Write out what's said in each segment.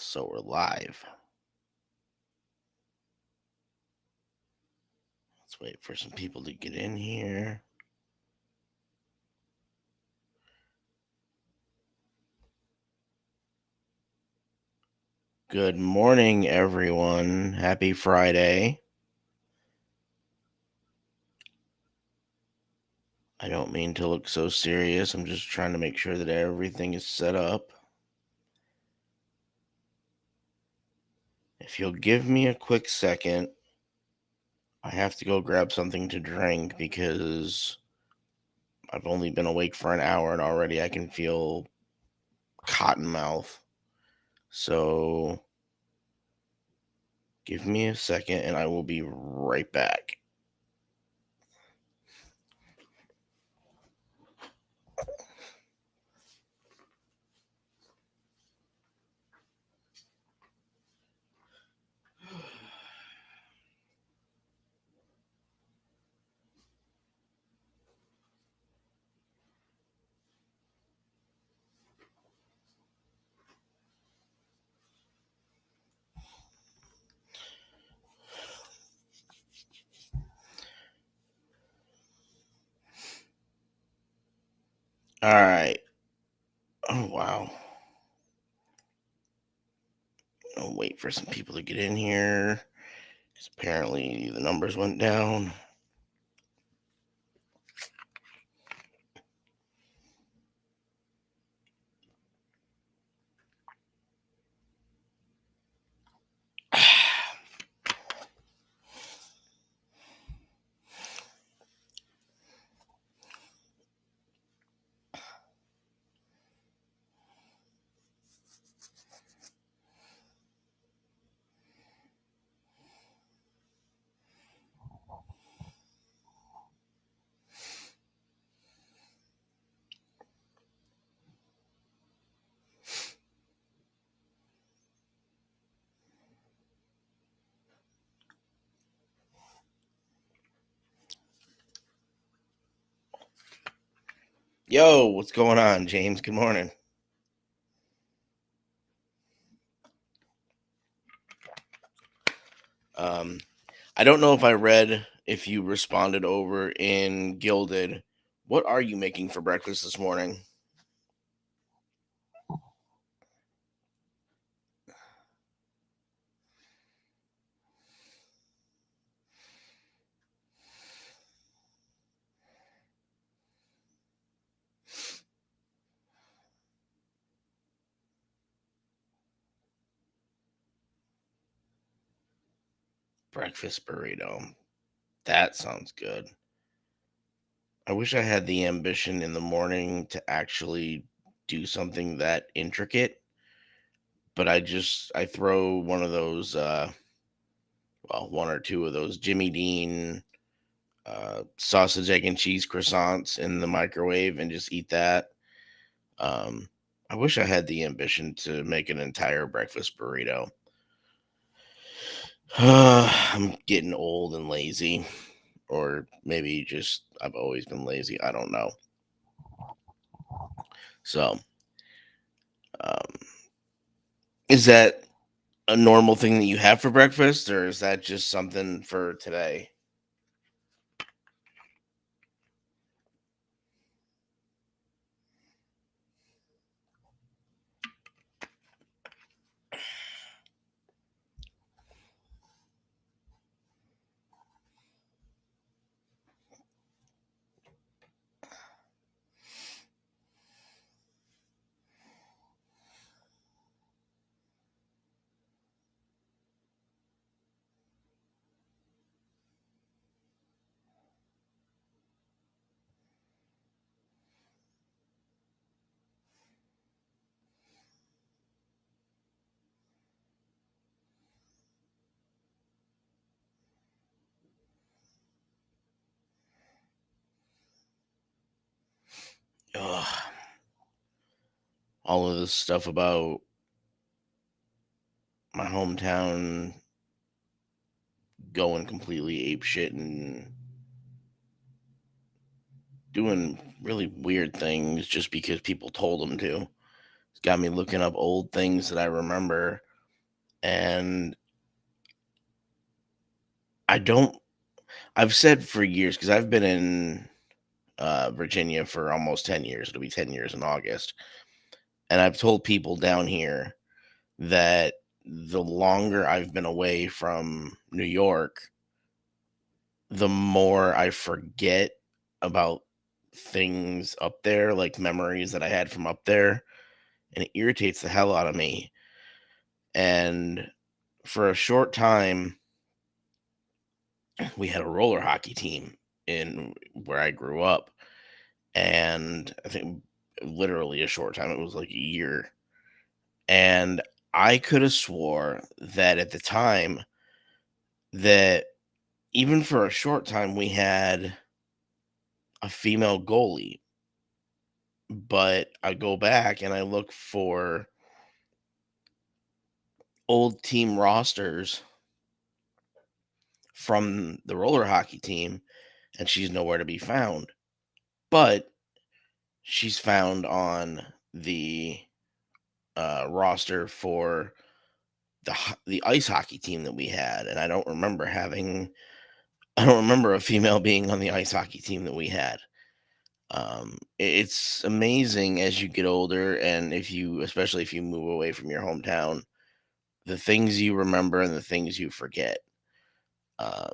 So we're live. Let's wait for some people to get in here. Good morning, everyone. Happy Friday. I don't mean to look so serious. I'm just trying to make sure that everything is set up. If you'll give me a quick second, I have to go grab something to drink because I've only been awake for an hour and already I can feel cotton mouth. So give me a second and I will be right back. All right. Oh, wow. I'll wait for some people to get in here. Because apparently the numbers went down. Yo, what's going on, James? Good morning. I don't know if you responded over in Gilded. What are you making for breakfast this morning? Breakfast burrito. That sounds good. I wish I had the ambition in the morning to actually do something that intricate, but I throw one of those one or two of those Jimmy Dean sausage, egg, and cheese croissants in the microwave and just eat that. Um, I wish I had the ambition to make an entire breakfast burrito. I'm getting old and lazy, or maybe just I've always been lazy. I don't know. So, um, is that a normal thing that you have for breakfast, or is that just something for today? Ugh. All of this stuff about my hometown going completely ape shit and doing really weird things just because people told them to. It's got me looking up old things that I remember. And I don't I've said for years, because I've been in Virginia for almost 10 years. It'll be 10 years in August. And I've told people down here that the longer I've been away from New York, the more I forget about things up there, like memories that I had from up there, and it irritates the hell out of me. And for a short time, we had a roller hockey team in where I grew up, and I think literally a short time, it was like a year. And I could have swore that at the time that even for a short time we had a female goalie, but I go back and I look for old team rosters from the roller hockey team, and she's nowhere to be found. But she's found on the roster for the ice hockey team that we had, and I don't remember a female being on the ice hockey team that we had. It's amazing as you get older, and especially if you move away from your hometown, the things you remember and the things you forget, um,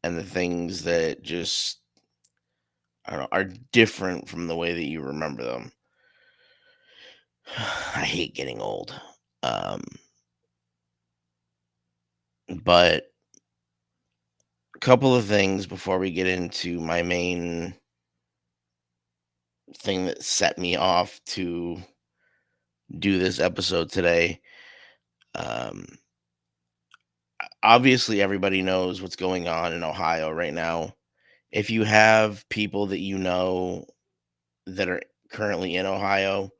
and the things that just I don't know are different from the way that you remember them. I hate getting old, um, but a couple of things before we get into my main thing that set me off to do this episode today. Um, Obviously, everybody knows what's going on in Ohio right now. If you have people that you know that are currently in Ohio,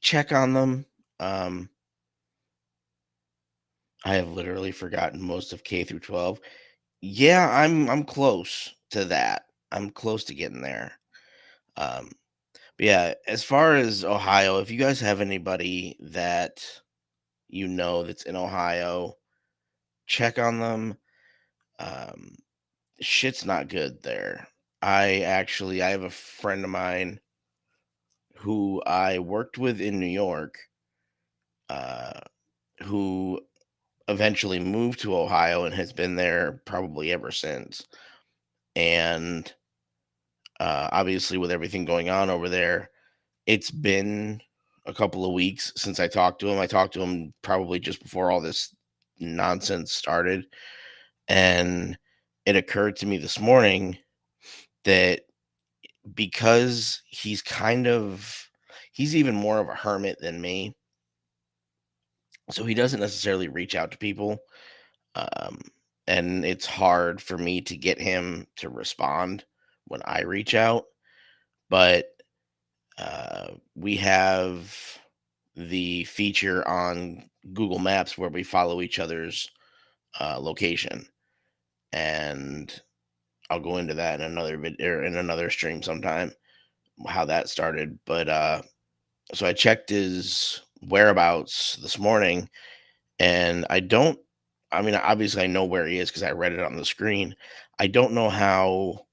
check on them. Um, I have literally forgotten most of K through 12. Yeah, I'm close to that. I'm close to getting there. Um, but yeah, as far as Ohio, if you guys have anybody that you know that's in Ohio, check on them. Um, Shit's not good there. I have a friend of mine who I worked with in New York, uh, who eventually moved to Ohio and has been there probably ever since. And obviously, with everything going on over there, it's been a couple of weeks since I talked to him. I talked to him probably just before all this nonsense started. And it occurred to me this morning that because he's even more of a hermit than me, so he doesn't necessarily reach out to people, um, and it's hard for me to get him to respond when I reach out. But we have the feature on Google Maps where we follow each other's location, and I'll go into that in another or in another stream sometime, how that started. But so I checked his whereabouts this morning, and I mean, obviously I know where he is because I read it on the screen. I don't know how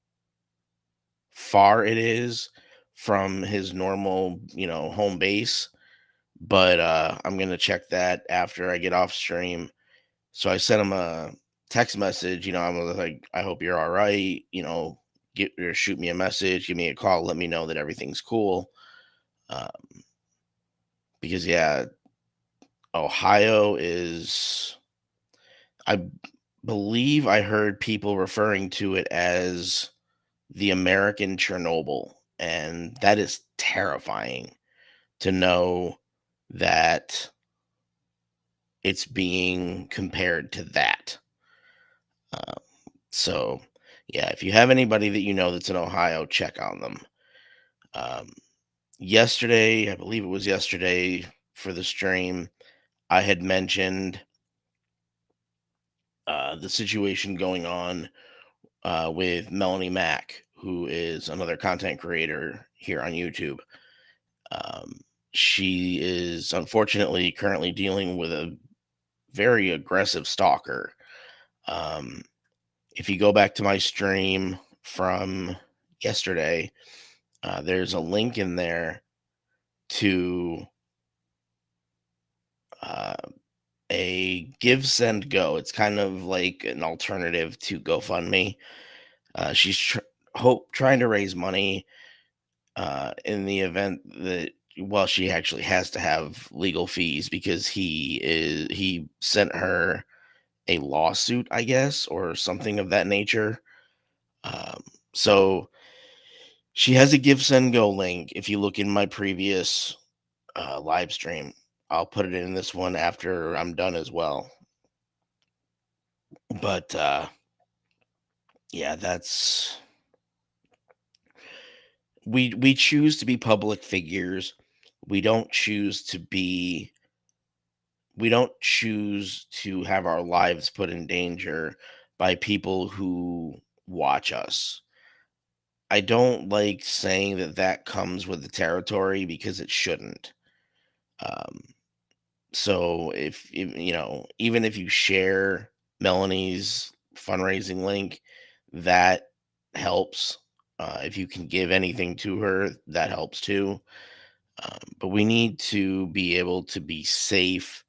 far it is from his normal, home base, but I'm gonna check that after I get off stream. So I sent him a text message. I was like, I hope you're all right. Get or shoot me a message, give me a call, let me know that everything's cool. Uh, because yeah, Ohio is, I believe I heard people referring to it as the American Chernobyl, and that is terrifying to know that it's being compared to that. Uh, so, yeah, if you have anybody that you know that's in Ohio, check on them. Um, Yesterday, I believe it was yesterday for the stream, I had mentioned the situation going on with Melanie Mack, who is another content creator here on YouTube. Um, she is unfortunately currently dealing with a very aggressive stalker. Um, if you go back to my stream from yesterday, there's a link in there to uh, a Give Send Go. It's kind of like an alternative to GoFundMe. She's trying to raise money in the event that, well, she actually has to have legal fees because he sent her a lawsuit, I guess, or something of that nature. Um, so she has a Give Send Go link. If you look in my previous live stream, I'll put it in this one after I'm done as well. But yeah, that's we choose to be public figures. We don't choose to be we don't choose to have our lives put in danger by people who watch us. I don't like saying that that comes with the territory because it shouldn't. Um, so even if you share Melanie's fundraising link, that helps. If you can give anything to her, that helps too. But we need to be able to be safe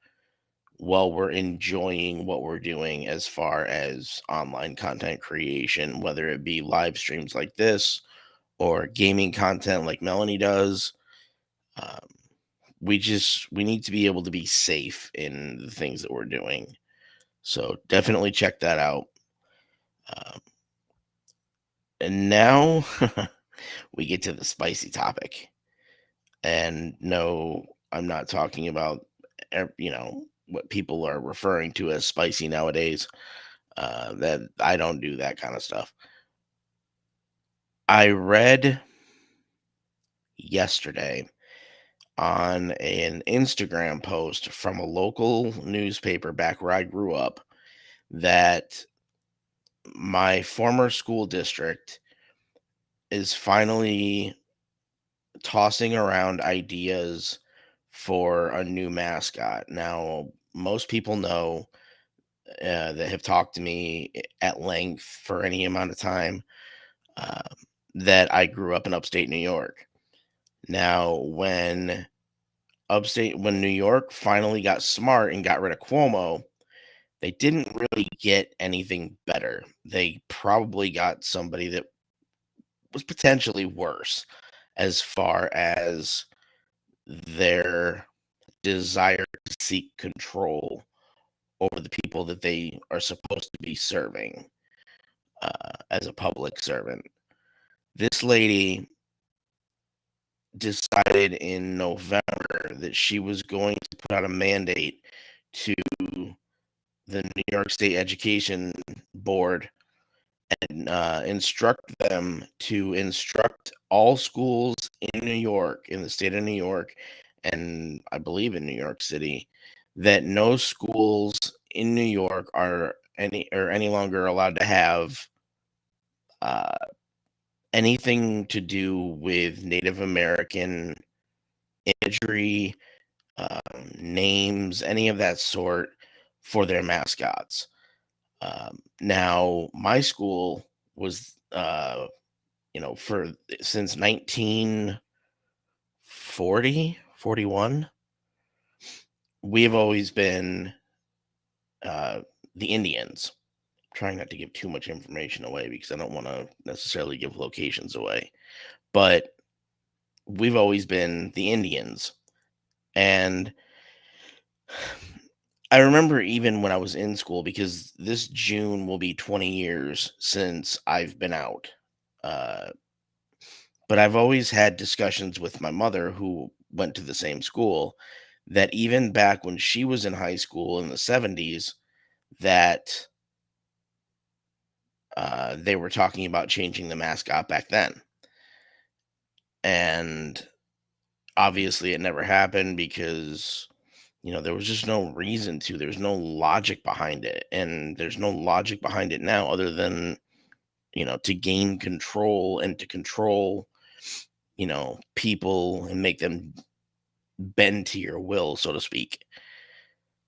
while we're enjoying what we're doing as far as online content creation, whether it be live streams like this or gaming content like Melanie does. Um, we need to be able to be safe in the things that we're doing. So definitely check that out. Um, and now we get to the spicy topic. And no, I'm not talking about what people are referring to as spicy nowadays. That I don't do that kind of stuff. I read yesterday on an Instagram post from a local newspaper back where I grew up that my former school district is finally tossing around ideas for a new mascot. Now, most people know that have talked to me at length for any amount of time uh, that I grew up in upstate New York. Now, when New York finally got smart and got rid of Cuomo, they didn't really get anything better. They probably got somebody that was potentially worse as far as their desire to seek control over the people that they are supposed to be serving as a public servant. This lady decided in November that she was going to put out a mandate to the New York State Education Board and instruct them to instruct all schools in New York, in the state of New York, and I believe in New York City, that no schools in New York are any longer allowed to have uh, anything to do with Native American imagery, names, any of that sort for their mascots. Now, my school was, for since 1940, 41, we've always been uh, the Indians. I'm trying not to give too much information away because I don't want to necessarily give locations away, but we've always been the Indians. And I remember even when I was in school, because this June will be 20 years since I've been out. Uh, but I've always had discussions with my mother, who went to the same school, that even back when she was in high school in the 70s, that they were talking about changing the mascot back then. And obviously it never happened because there was just no reason to. There's no logic behind it. And there's no logic behind it now other than, to gain control and to control, people and make them bend to your will, so to speak.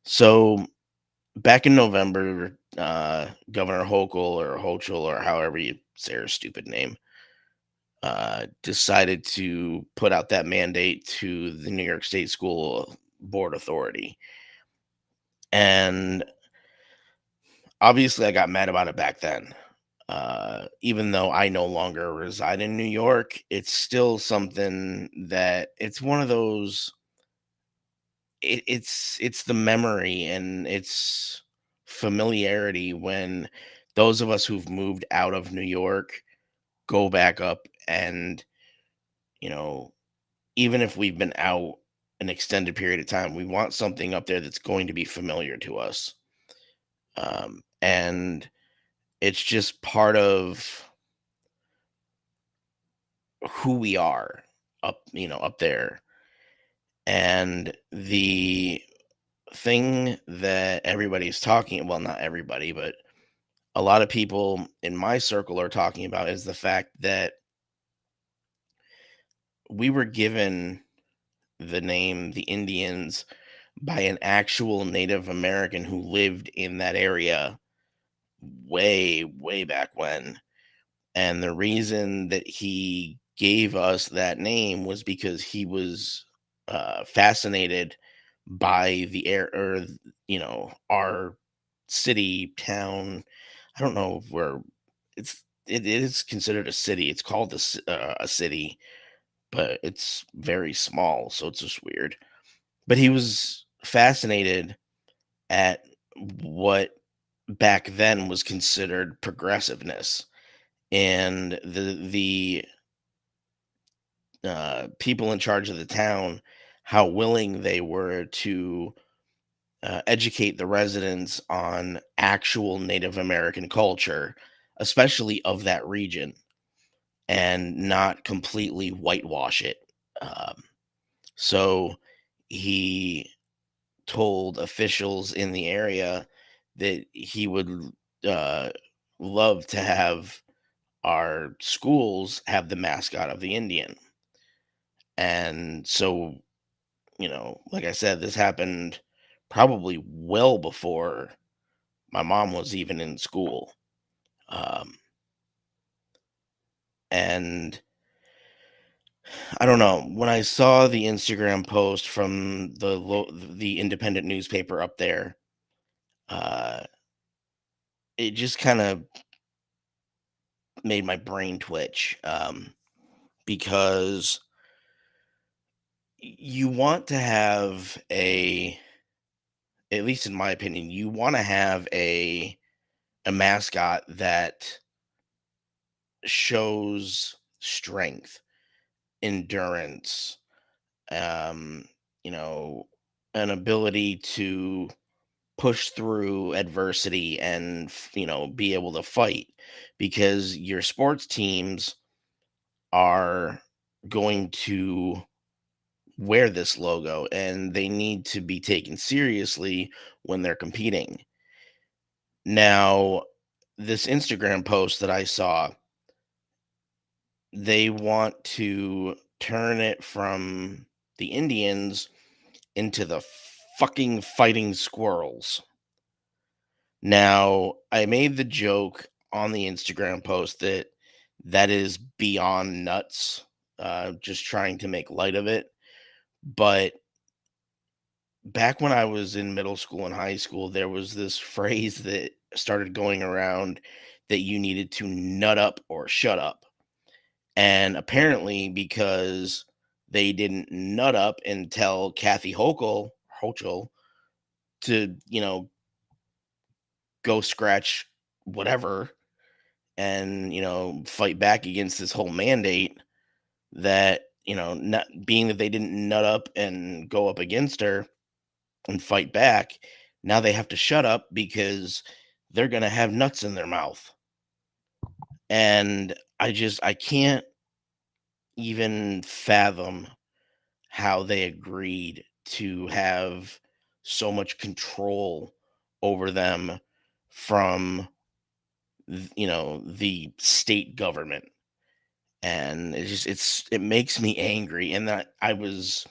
So back in November, Governor Hochul, or however you say her stupid name, decided to put out that mandate to the New York State School Board Authority. And obviously, I got mad about it back then. Even though I no longer reside in New York, it's still something that it's one of those. It's the memory and it's familiarity when those of us who've moved out of New York go back up and you know even if we've been out an extended period of time, we want something up there that's going to be familiar to us. And it's just part of who we are up there. And the thing that everybody's talking, well, not everybody, but a lot of people in my circle are talking about is the fact that we were given the name the Indians by an actual Native American who lived in that area way, way back when. And the reason that he gave us that name was because he was fascinated by the air or, our city, town. I don't know where it is considered a city. It's called a city, but it's very small. So it's just weird. But he was fascinated at what back then was considered progressiveness and the people in charge of the town, how willing they were to educate the residents on actual Native American culture, especially of that region, and not completely whitewash it. Um, so he told officials in the area that he would uh, love to have our schools have the mascot of the Indian. And so, like I said, this happened probably well before my mom was even in school. Um, and I don't know, when I saw the Instagram post from the independent newspaper up there, uh, it just kind of made my brain twitch, because you want to have at least in my opinion, you want to have a mascot that shows strength, endurance, um, you know, an ability to push through adversity and be able to fight because your sports teams are going to wear this logo and they need to be taken seriously when they're competing. Now, this Instagram post that I saw, they want to turn it from the Indians into the fucking Fighting Squirrels. Now, I made the joke on the Instagram post that that is beyond nuts, just trying to make light of it. But back when I was in middle school and high school, there was this phrase that started going around that you needed to nut up or shut up. And apparently, because they didn't nut up and tell Kathy Hochul to, go scratch whatever and, fight back against this whole mandate that, not being that they didn't nut up and go up against her and fight back, now they have to shut up because they're going to have nuts in their mouth. And I can't even fathom how they agreed to have so much control over them from the state government. And it makes me angry and that I was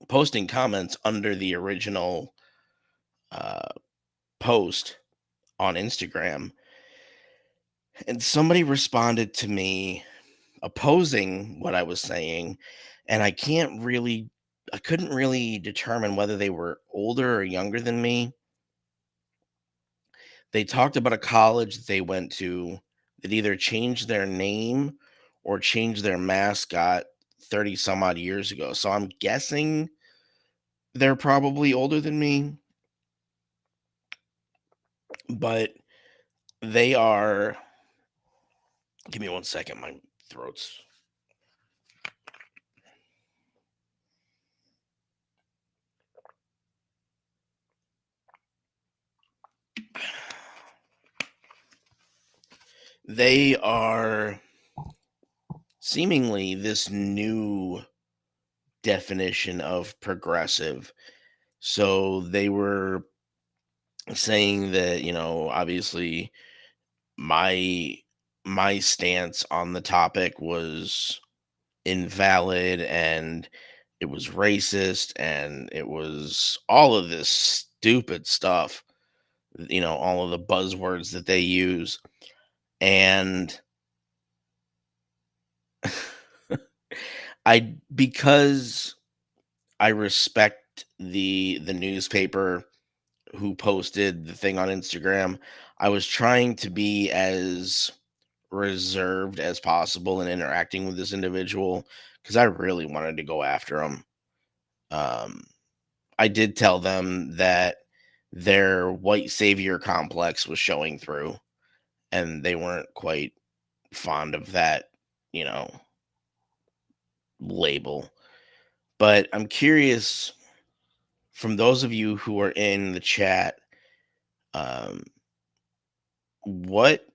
posting comments under the original uh, post on Instagram, and somebody responded to me opposing what I was saying, and I couldn't really determine whether they were older or younger than me. They talked about a college that they went to that either changed their name or changed their mascot 30 some odd years ago. So I'm guessing they're probably older than me, but they are. Give me one second. My throat's. They are seemingly this new definition of progressive. So they were saying that, obviously my my stance on the topic was invalid, and it was racist, and it was all of this stupid stuff, all of the buzzwords that they use. And because I respect the newspaper who posted the thing on Instagram, I was trying to be as reserved as possible in interacting with this individual because I really wanted to go after him. Um, I did tell them that their white savior complex was showing through, and they weren't quite fond of that, you know, label. But I'm curious, from those of you who are in the chat, um, what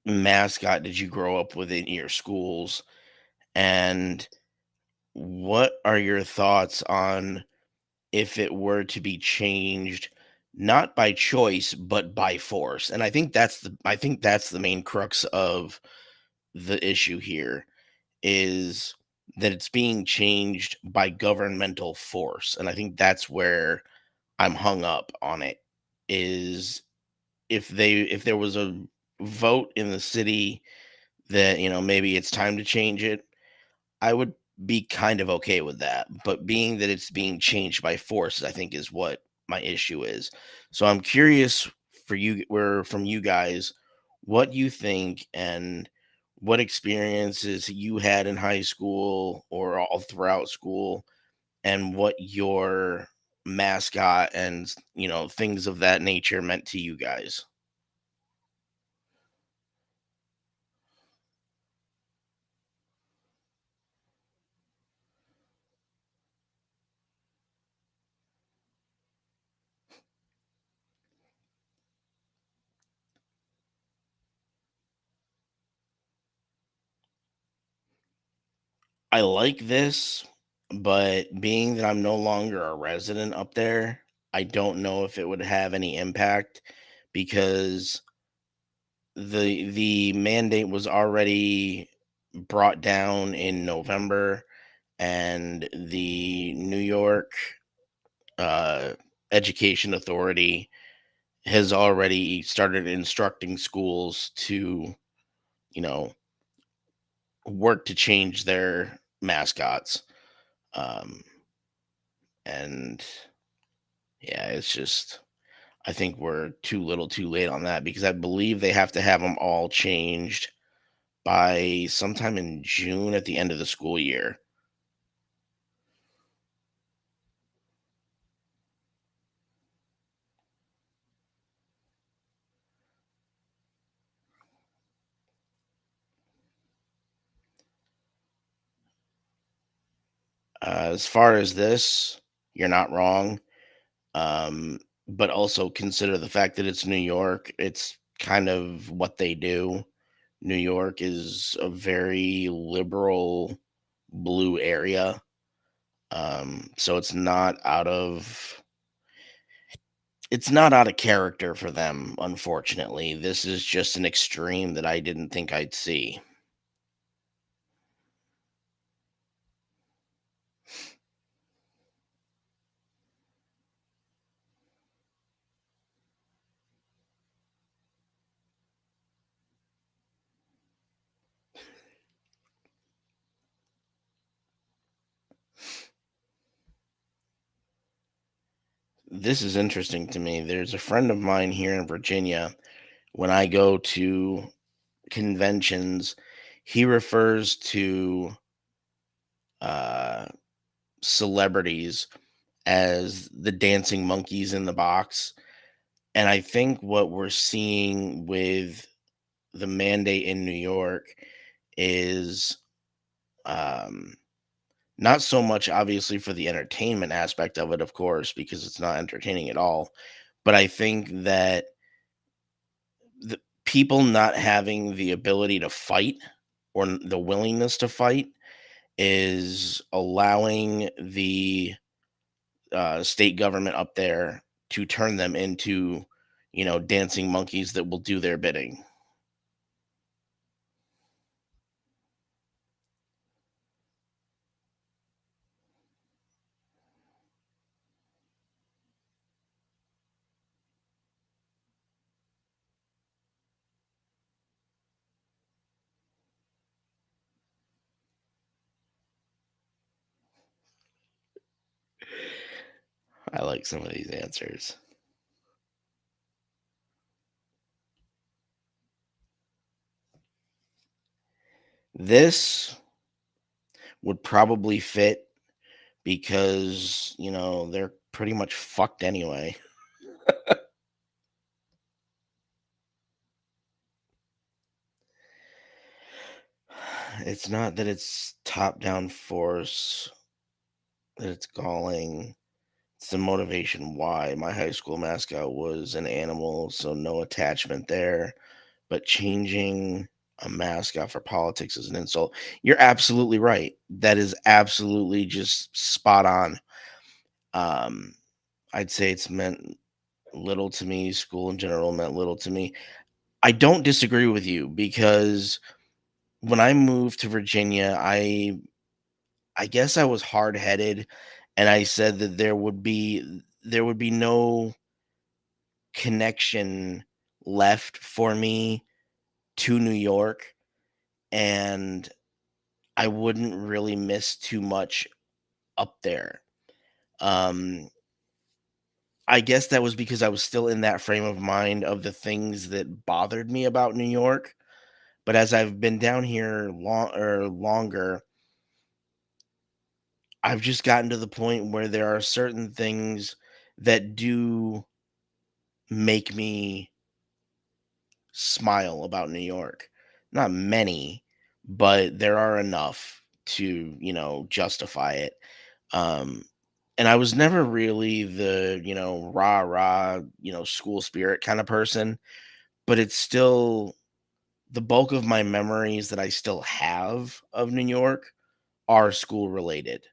mascot did you grow up with in your schools? And what are your thoughts on if it were to be changed, not by choice, but by force? And I think that's the main crux of the issue here, is that it's being changed by governmental force. And I think that's where I'm hung up on it, is if there was a vote in the city that, maybe it's time to change it, I would be kind of okay with that. But being that it's being changed by force, I think is what my issue is. So I'm curious from you guys, what you think and what experiences you had in high school or all throughout school, and what your mascot and things of that nature meant to you guys. I like this, but being that I'm no longer a resident up there, I don't know if it would have any impact, because the mandate was already brought down in November, and the New York uh, Education Authority has already started instructing schools to, you know, work to change their mascots. Um, and yeah, it's just, I think we're too little too late on that, because I believe they have to have them all changed by sometime in June at the end of the school year. As far as this, you're not wrong. Um, but also consider the fact that it's New York. It's kind of what they do. New York is a very liberal blue area. So it's not out of character for them, unfortunately. This is just an extreme that I didn't think I'd see. this is interesting to me. There's a friend of mine here in Virginia. When I go to conventions, he refers to uh, celebrities as the dancing monkeys in the box. And I think what we're seeing with the mandate in New York is um, not so much obviously for the entertainment aspect of it, of course, because it's not entertaining at all. But I think that the people not having the ability to fight or the willingness to fight is allowing the state government up there to turn them into, dancing monkeys that will do their bidding. I like some of these answers. This would probably fit because, they're pretty much fucked anyway. It's not that it's top down force, that it's galling. It's the motivation why. My high school mascot was an animal, so no attachment there. But changing a mascot for politics is an insult. You're absolutely right. That is absolutely just spot on. Um, I'd say it's meant little to me. School in general meant little to me. I don't disagree with you because when I moved to Virginia, I guess I was hard-headed and I said that there would be no connection left for me to New York, and I wouldn't really miss too much up there. Um, I guess that was because I was still in that frame of mind of the things that bothered me about New York. But as I've been down here longer, I've just gotten to the point where there are certain things that do make me smile about New York. Not many, but there are enough to, justify it. Um, and I was never really the, rah rah, school spirit kind of person, but it's still the bulk of my memories that I still have of New York are school related.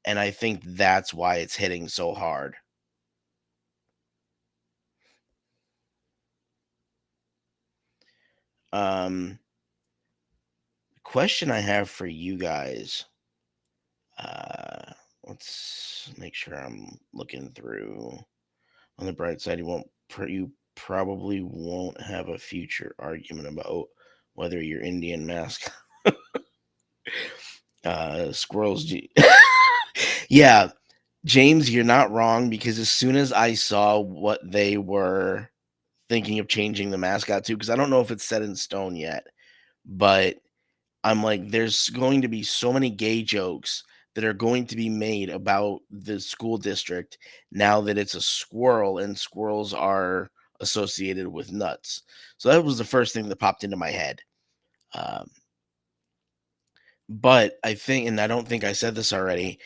And I think that's why it's hitting so hard. Um, question I have for you guys. Uh, let's make sure I'm looking through. On the bright side, you probably won't have a future argument about whether you're Indian mask. Squirrels. Yeah, James, you're not wrong because as soon as I saw what they were thinking of changing the mascot to, because I don't know if it's set in stone yet, but I'm like, there's going to be so many gay jokes that are going to be made about the school district now that it's a squirrel and squirrels are associated with nuts. So that was the first thing that popped into my head. Um, but I think, and I don't think I said this already,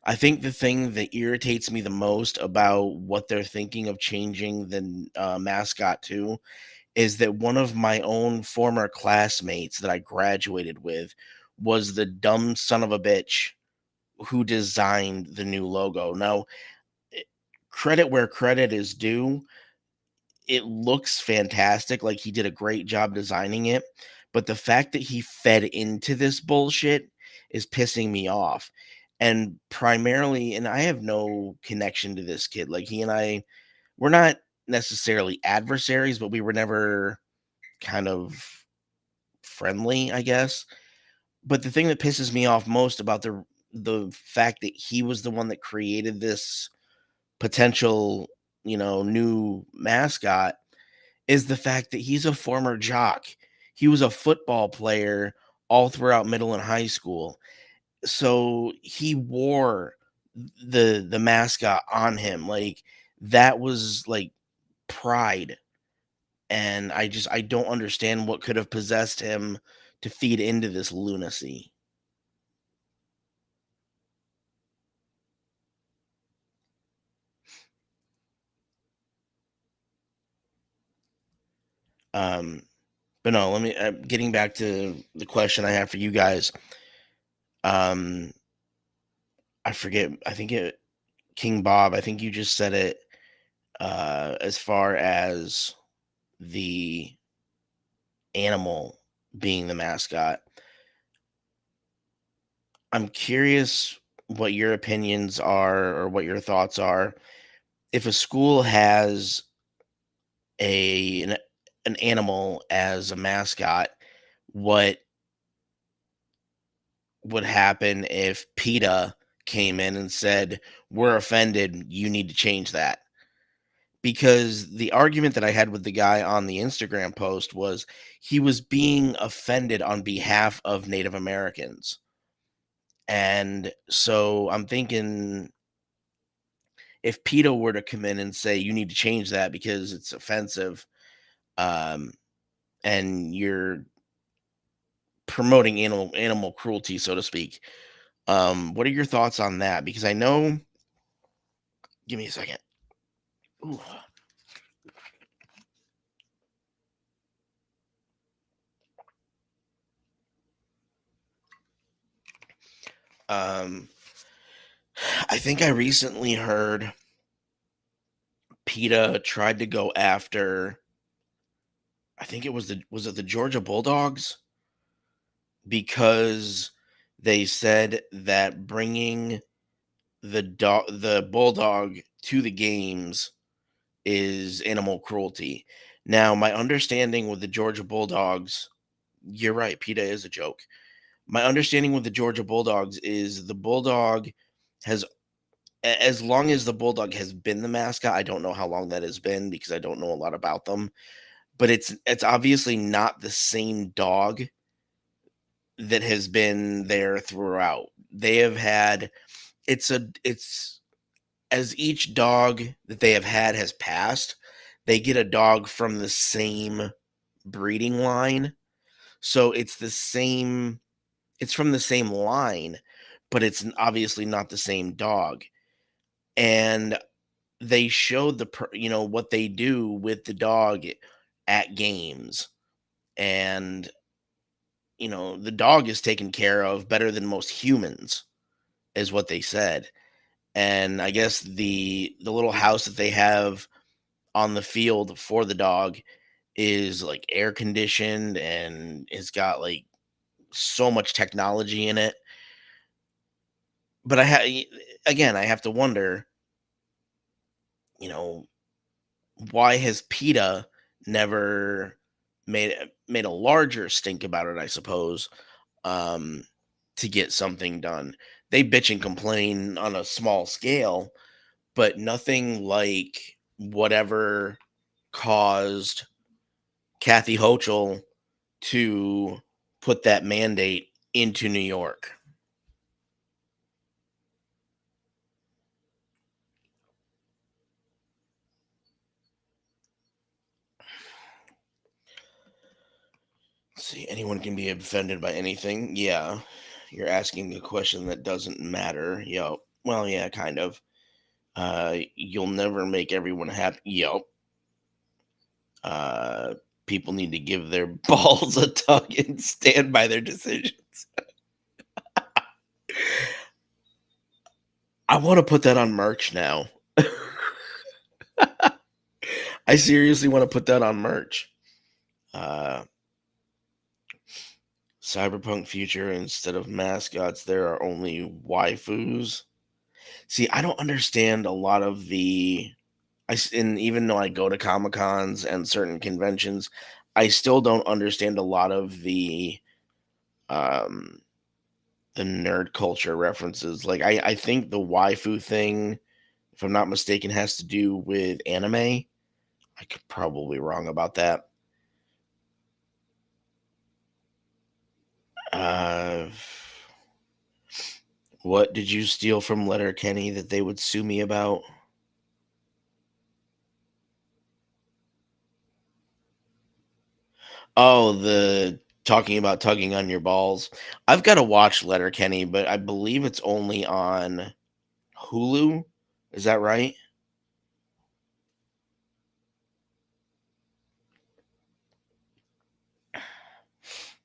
I think the thing that irritates me the most about what they're thinking of changing the mascot to is that one of my own former classmates that I graduated with was the dumb son of a bitch who designed the new logo. Now, eh, credit where credit is due, it looks fantastic. Like he did a great job designing it. But the fact that he fed into this bullshit is pissing me off. And primarily, and I have no connection to this kid. Like he and I, we're not necessarily adversaries, but we were never kind of friendly, I guess. But the thing that pisses me off most about the fact that he was the one that created this potential, new mascot is the fact that he's a former jock. He was a football player all throughout middle and high school. So he wore the mascot on him. Like that was like pride. And I don't understand what could have possessed him to feed into this lunacy. Um but no, let me getting back to the question I have for you guys. Um I forget, I think it King Bob, I think you just said it as far as the animal being the mascot. I'm curious what your opinions are or what your thoughts are. If a school has an animal as a mascot, what would happen if PETA came in and said, "We're offended, you need to change that"? Because the argument that I had with the guy on the Instagram post was he was being offended on behalf of Native Americans. And so I'm thinking if PETA were to come in and say you need to change that because it's offensive, um, and you're promoting animal cruelty, so to speak. What are your thoughts on that? Because I know, give me a second. Ooh. Um, I think I recently heard PETA tried to go after. I think it was it the Georgia Bulldogs because they said that bringing the bulldog to the games is animal cruelty. Now, my understanding with the Georgia Bulldogs, you're right, PETA is a joke. My understanding with the Georgia Bulldogs is the bulldog has as long as the bulldog has been the mascot, I don't know how long that has been because I don't know a lot about them, but it's obviously not the same dog that has been there throughout. They have had it's as each dog that they have had has passed, they get a dog from the same breeding line. So it's from the same line, but it's obviously not the same dog. And they showed what they do with the dog at games. And the dog is taken care of better than most humans is what they said. And I guess the little house that they have on the field for the dog is like air conditioned and it's got like so much technology in it. But again, I have to wonder, you know, why has PETA never made a larger stink about it, I suppose, um, to get something done. They bitch and complain on a small scale, but nothing like whatever caused Kathy Hochul to put that mandate into New York. Let's see, anyone can be offended by anything. Yeah. You're asking a question that doesn't matter. Yep. Well, yeah, kind of. You'll never make everyone happy. Yep. Uh, People need to give their balls a tug and stand by their decisions. I want to put that on merch now. I seriously want to put that on merch. Uh, Cyberpunk future, instead of mascots, there are only waifus. See, I don't understand a lot of and even though I go to Comic Cons and certain conventions, I still don't understand a lot of um, the nerd culture references. Like, I think the waifu thing if I'm not mistaken, has to do with anime. I could probably wrong about that. Uh, what did you steal from Letterkenny that they would sue me about? Oh, the talking about tugging on your balls. I've got to watch Letterkenny, but I believe it's only on Hulu. Is that right?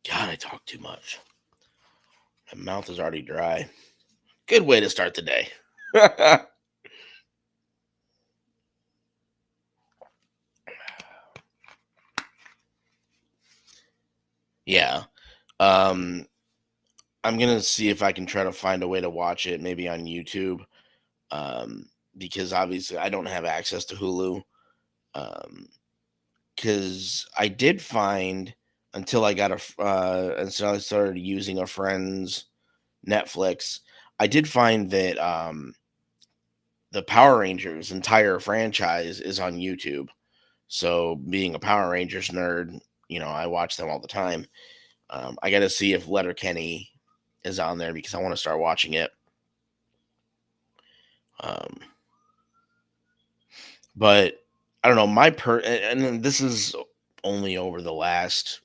God, I talk too much. My mouth is already dry. Good way to start the day. Yeah. Um, I'm gonna see if I can try to find a way to watch it, maybe on YouTube. Um, because obviously I don't have access to Hulu. Because I did find until I got until I started using a friend's Netflix, I did find that the Power Rangers entire franchise is on YouTube. So being a Power Rangers nerd, I watch them all the time. I got to see if Letterkenny is on there because I want to start watching it. Um, but I don't know and this is only over the last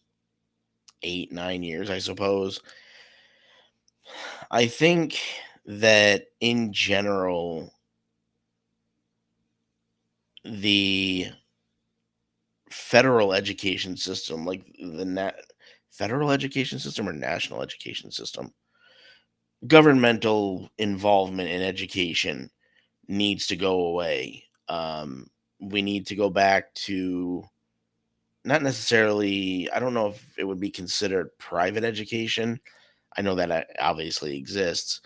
8 9 years, I suppose. I think that in general, the federal education system, like federal education system or national education system, governmental involvement in education needs to go away. We need to go back to not necessarily, I don't know if it would be considered private education. I know that obviously exists,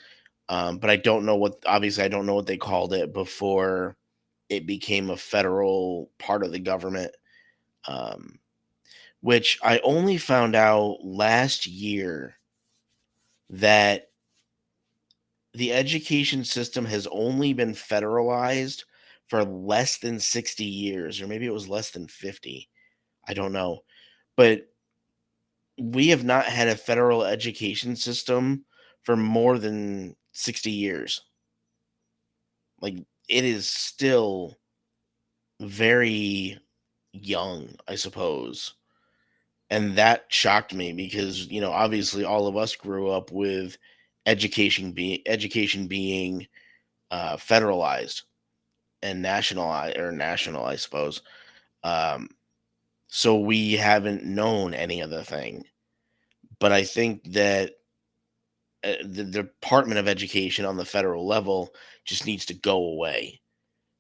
but I don't know obviously, I don't know what they called it before it became a federal part of the government, um, which I only found out last year that the education system has only been federalized for less than 60 years, or maybe it was less than 50. I don't know. But we have not had a federal education system for more than 60 years. Like, it is still very young, I suppose. And that shocked me because, obviously all of us grew up with education being federalized and national, I suppose. Um, so we haven't known any other thing. But I think that the Department of Education on the federal level just needs to go away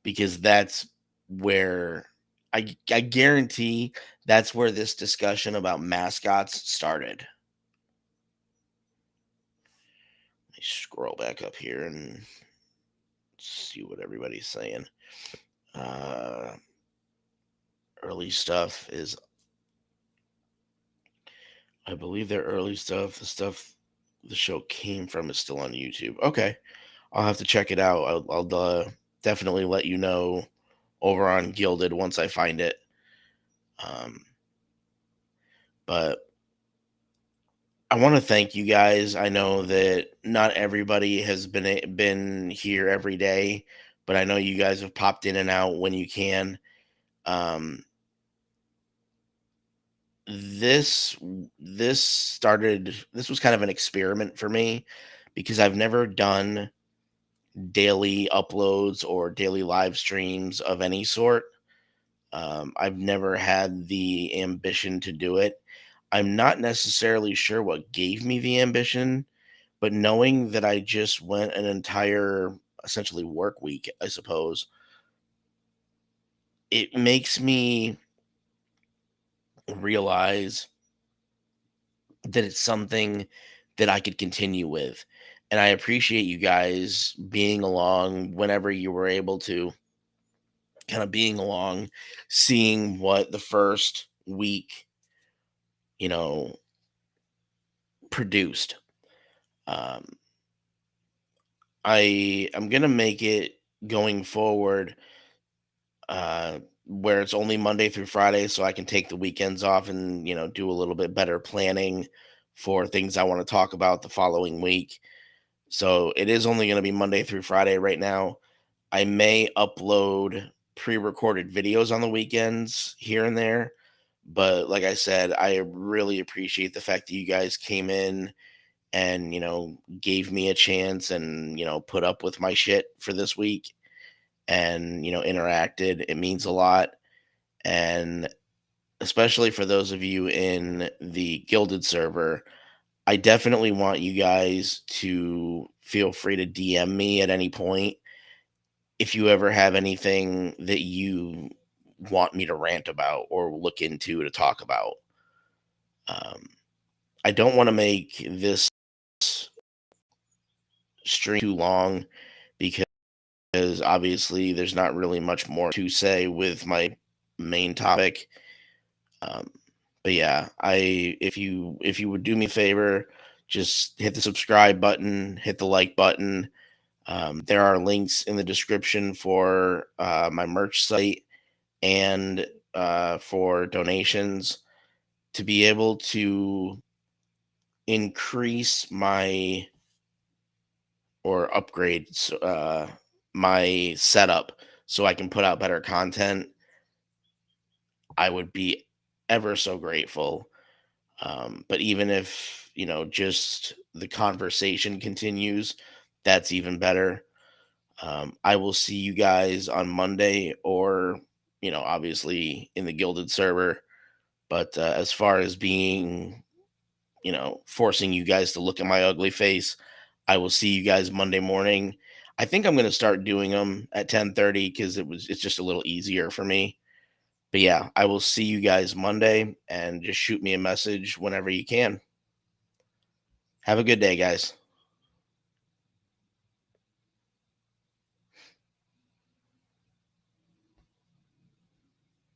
because that's where I guarantee that's where this discussion about mascots started. Let me scroll back up here and see what everybody's saying. Uh, early stuff is, I believe their early stuff, the stuff the show came from is still on YouTube. Okay, I'll have to check it out. I'll definitely let you know over on Gilded once I find it. Um, but I want to thank you guys. I know that not everybody has been here every day, but I know you guys have popped in and out when you can. Um, this this was kind of an experiment for me because I've never done daily uploads or daily live streams of any sort. I've never had the ambition to do it. I'm not necessarily sure what gave me the ambition, but knowing that I just went an entire essentially work week, I suppose, it makes me realize that it's something that I could continue with. And I appreciate you guys being along whenever you were able to, kind of being along, seeing what the first week, you know, produced. Um, I'm gonna make it. going forward, where it's only Monday through Friday, so I can take the weekends off and, do a little bit better planning for things I want to talk about the following week. So it is only going to be Monday through Friday right now. I may upload pre-recorded videos on the weekends here and there, but like I said, I really appreciate the fact that you guys came in and, gave me a chance and, put up with my shit for this week and, interacted. It means a lot. And especially for those of you in the Gilded server, I definitely want you guys to feel free to DM me at any point if you ever have anything that you want me to rant about or look into to talk about. Um, I don't want to make this stream too long because obviously there's not really much more to say with my main topic. Um, but yeah, I if you would do me a favor, just hit the subscribe button, hit the like button. There are links in the description for my merch site and for donations to be able to increase my or upgrade my setup so I can put out better content. I would be ever so grateful. But even if, just the conversation continues, that's even better. I will see you guys on Monday or, obviously in the Gilded server. But as far as being, forcing you guys to look at my ugly face, I will see you guys Monday morning. I think I'm going to start doing them at 10:30 because it's just a little easier for me. But yeah, I will see you guys Monday and just shoot me a message whenever you can. Have a good day, guys.